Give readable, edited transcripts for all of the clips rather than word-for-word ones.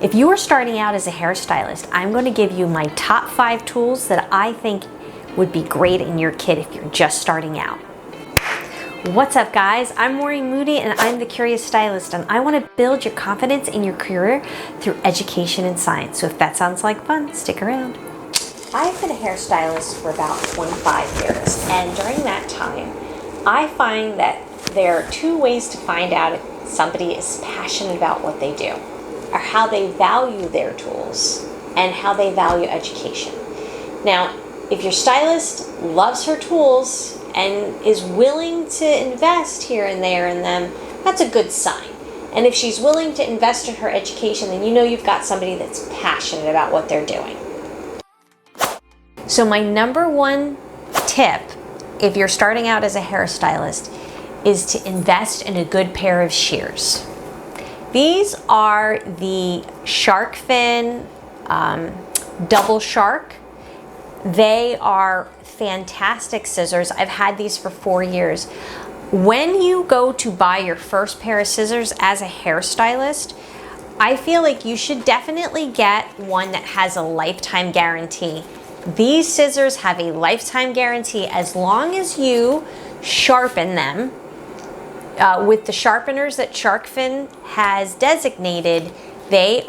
If you are starting out as a hairstylist, I'm going to give you my top 5 tools that I think would be great in your kit if you're just starting out. What's up, guys? I'm Maureen Moody and I'm the Curious Stylist, and I want to build your confidence in your career through education and science. So if that sounds like fun, stick around. I've been a hairstylist for about 25 years, and during that time, I find that there are 2 ways to find out if somebody is passionate about what they do, or how they value their tools and how they value education. Now, if your stylist loves her tools and is willing to invest here and there in them, that's a good sign. And if she's willing to invest in her education, then you know you've got somebody that's passionate about what they're doing. So my number 1 tip, if you're starting out as a hairstylist, is to invest in a good pair of shears. These are the shark fin double shark. They are fantastic scissors. I've had these for 4 years. When you go to buy your first pair of scissors as a hairstylist, I feel like you should definitely get one that has a lifetime guarantee. These scissors have a lifetime guarantee as long as you sharpen them with the sharpeners that Sharkfin has designated. They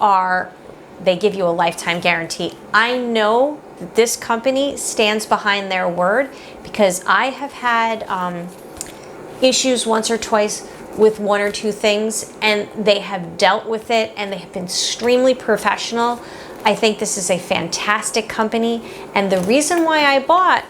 give you a lifetime guarantee. I know this company stands behind their word because I have had issues once or twice with 1 or 2 things, and they have dealt with it and they have been extremely professional. I think this is a fantastic company, and the reason why I bought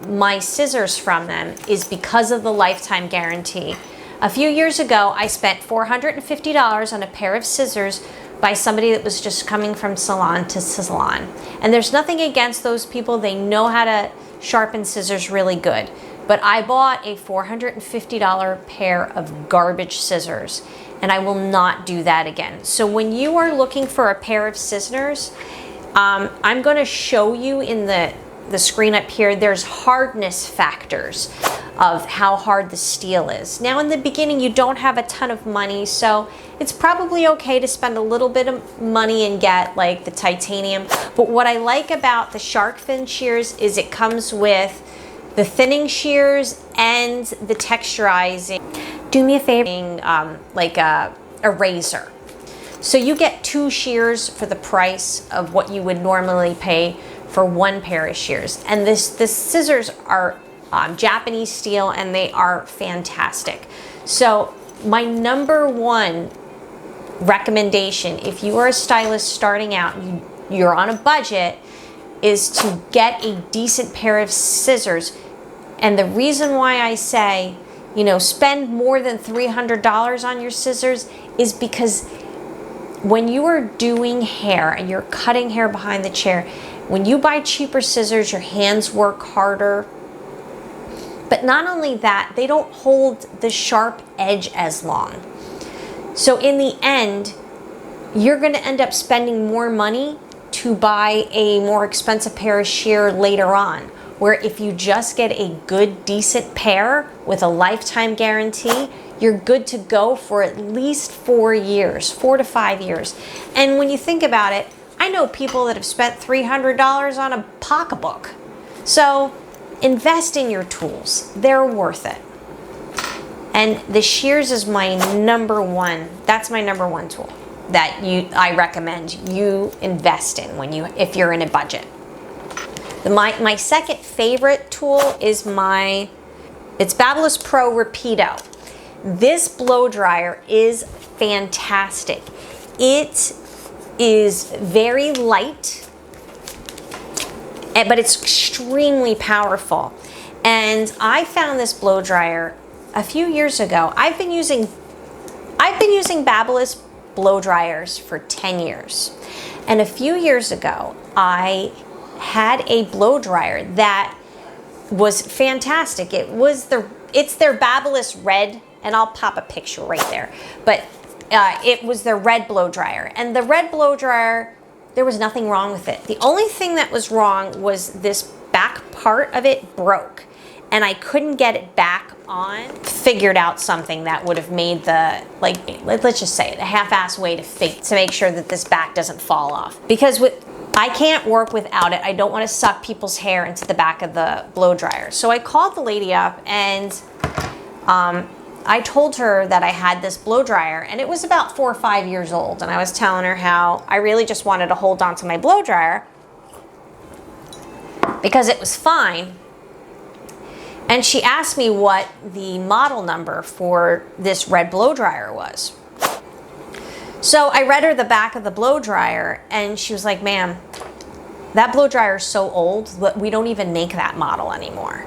my scissors from them is because of the lifetime guarantee. A few years ago, I spent $450 on a pair of scissors by somebody that was just coming from salon to salon. And there's nothing against those people. They know how to sharpen scissors really good. But I bought a $450 pair of garbage scissors, and I will not do that again. So when you are looking for a pair of scissors, I'm going to show you in the screen up here, there's hardness factors of how hard the steel is. Now, in the beginning, you don't have a ton of money, so it's probably okay to spend a little bit of money and get like the titanium. But what I like about the shark fin shears is it comes with the thinning shears and the texturizing. Do me a favor, like a razor. So you get 2 shears for the price of what you would normally pay for 1 pair of shears. And the scissors are Japanese steel, and they are fantastic. So my number 1 recommendation, if you are a stylist starting out, you're on a budget, is to get a decent pair of scissors. And the reason why I say, spend more than $300 on your scissors is because when you are doing hair and you're cutting hair behind the chair, when you buy cheaper scissors, your hands work harder. But not only that, they don't hold the sharp edge as long. So in the end, you're going to end up spending more money to buy a more expensive pair of shear later on. Where if you just get a good, decent pair with a lifetime guarantee, you're good to go for at least 4 years, 4 to 5 years. And when you think about it, I know people that have spent $300 on a pocketbook. So invest in your tools. They're worth it. And the shears is my number 1. That's my number 1 tool that I recommend you invest in if you're in a budget. My second favorite tool is it's Babyliss Pro Rapido. This blow dryer is fantastic. It is very light, but it's extremely powerful. And I found this blow dryer a few years ago. I've been using Babyliss blow dryers for 10 years. And a few years ago, I had a blow dryer that was fantastic. It's their Babyliss Red, and I'll pop a picture right there. But it was their red blow dryer. And the red blow dryer, there was nothing wrong with it. The only thing that was wrong was this back part of it broke. and I couldn't get it back on, figured out something that would have made the, like, let's just say it, a half-ass way to make sure that this back doesn't fall off. Because I can't work without it. I don't want to suck people's hair into the back of the blow dryer. So I called the lady up, and I told her that I had this blow dryer, and it was about 4 or 5 years old. And I was telling her how I really just wanted to hold on to my blow dryer because it was fine. And she asked me what the model number for this red blow dryer was. So I read her the back of the blow dryer, and she was like, "Ma'am, that blow dryer is so old that we don't even make that model anymore.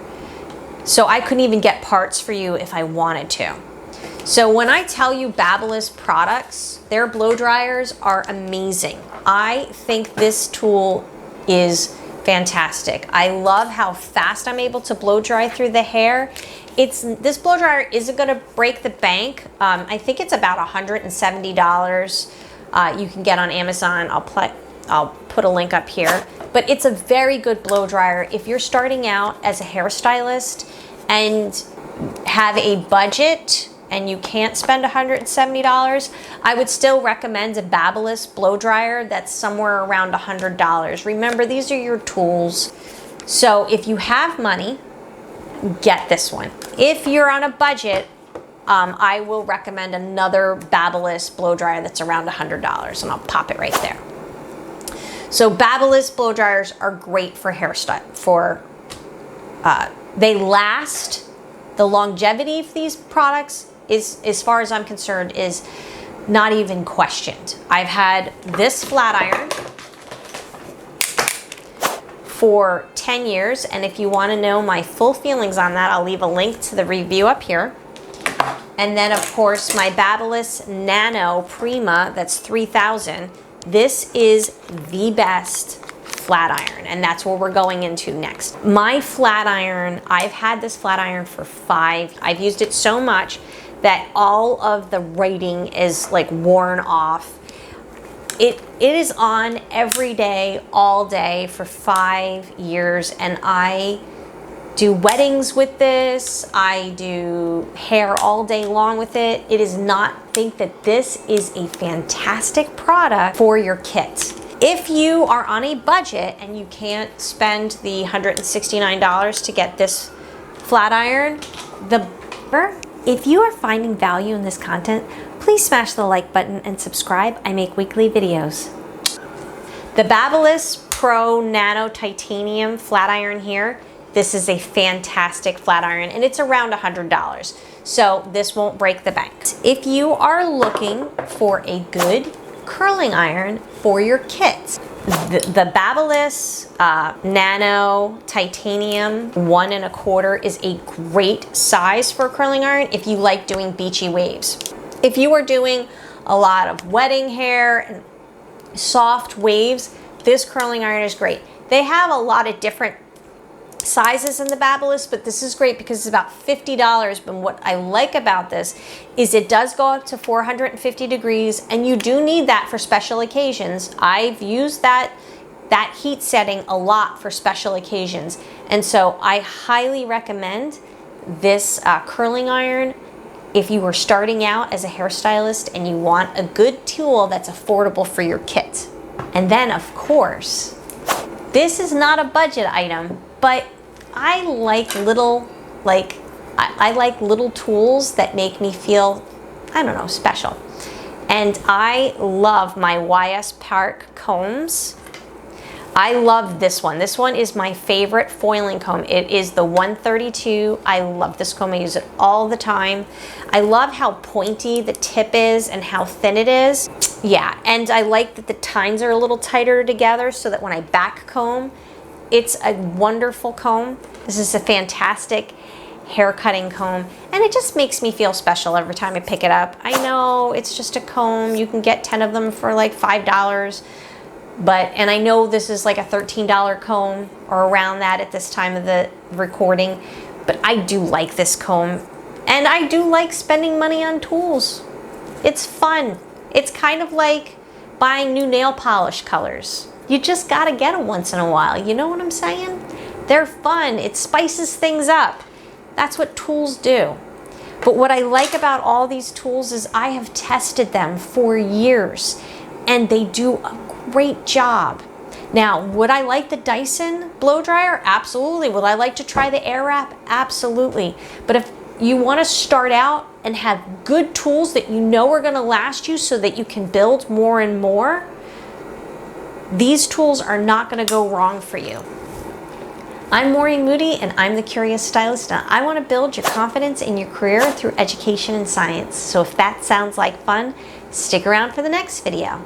So I couldn't even get parts for you if I wanted to." So when I tell you Babyliss products, their blow dryers are amazing. I think this tool is fantastic. I love how fast I'm able to blow dry through the hair. This blow dryer isn't going to break the bank. I think it's about $170. You can get on Amazon. I'll put a link up here. But it's a very good blow dryer. If you're starting out as a hairstylist and have a budget and you can't spend $170, I would still recommend a Babyliss blow dryer that's somewhere around $100. Remember, these are your tools. So if you have money, get this one. If you're on a budget, I will recommend another Babyliss blow dryer that's around $100, and I'll pop it right there. So Babyliss blow dryers are great for hairstyle. They last. The longevity of these products is, as far as I'm concerned, is not even questioned. I've had this flat iron for 10 years, and if you want to know my full feelings on that, I'll leave a link to the review up here. And then, of course, my Babyliss Nano Prima, that's 3000. This is the best flat iron, and that's what we're going into next. My flat iron, I've had this flat iron for I've used it so much that all of the writing is like worn off. It is on every day, all day for 5 years, and I do weddings with this. I do hair all day long with it. It is not, think that this is a fantastic product for your kit. If you are on a budget and you can't spend the $169 to get this flat iron, if you are finding value in this content, please smash the like button and subscribe. I make weekly videos. The Babyliss Pro Nano Titanium flat iron here, this is a fantastic flat iron, and it's around $100. So this won't break the bank. If you are looking for a good curling iron for your kit, the Babyliss Nano Titanium 1 1/4 is a great size for a curling iron if you like doing beachy waves. If you are doing a lot of wedding hair and soft waves, this curling iron is great. They have a lot of different sizes in the Babyliss, but this is great because it's about $50. But what I like about this is it does go up to 450 degrees, and you do need that for special occasions. I've used that heat setting a lot for special occasions, and so I highly recommend this curling iron if you are starting out as a hairstylist and you want a good tool that's affordable for your kit. And then, of course, this is not a budget item, but I like little tools that make me feel, I don't know, special. And I love my YS Park combs. I love this one. This one is my favorite foiling comb. It is the 132. I love this comb. I use it all the time. I love how pointy the tip is and how thin it is. Yeah, and I like that the tines are a little tighter together so that when I back comb, it's a wonderful comb. This is a fantastic hair cutting comb, and it just makes me feel special every time I pick it up. I know it's just a comb. You can get 10 of them for like $5, and I know this is like a $13 comb or around that at this time of the recording, but I do like this comb, and I do like spending money on tools. It's fun. It's kind of like buying new nail polish colors. You just gotta get them once in a while. You know what I'm saying? They're fun. It spices things up. That's what tools do. But what I like about all these tools is I have tested them for years and they do a great job. Now, would I like the Dyson blow dryer? Absolutely. Would I like to try the Airwrap? Absolutely. But if you want to start out and have good tools that you know are going to last you so that you can build more and more, these tools are not going to go wrong for you. I'm Maureen Moody and I'm the Curious Stylist, and I want to build your confidence in your career through education and science. So if that sounds like fun, stick around for the next video.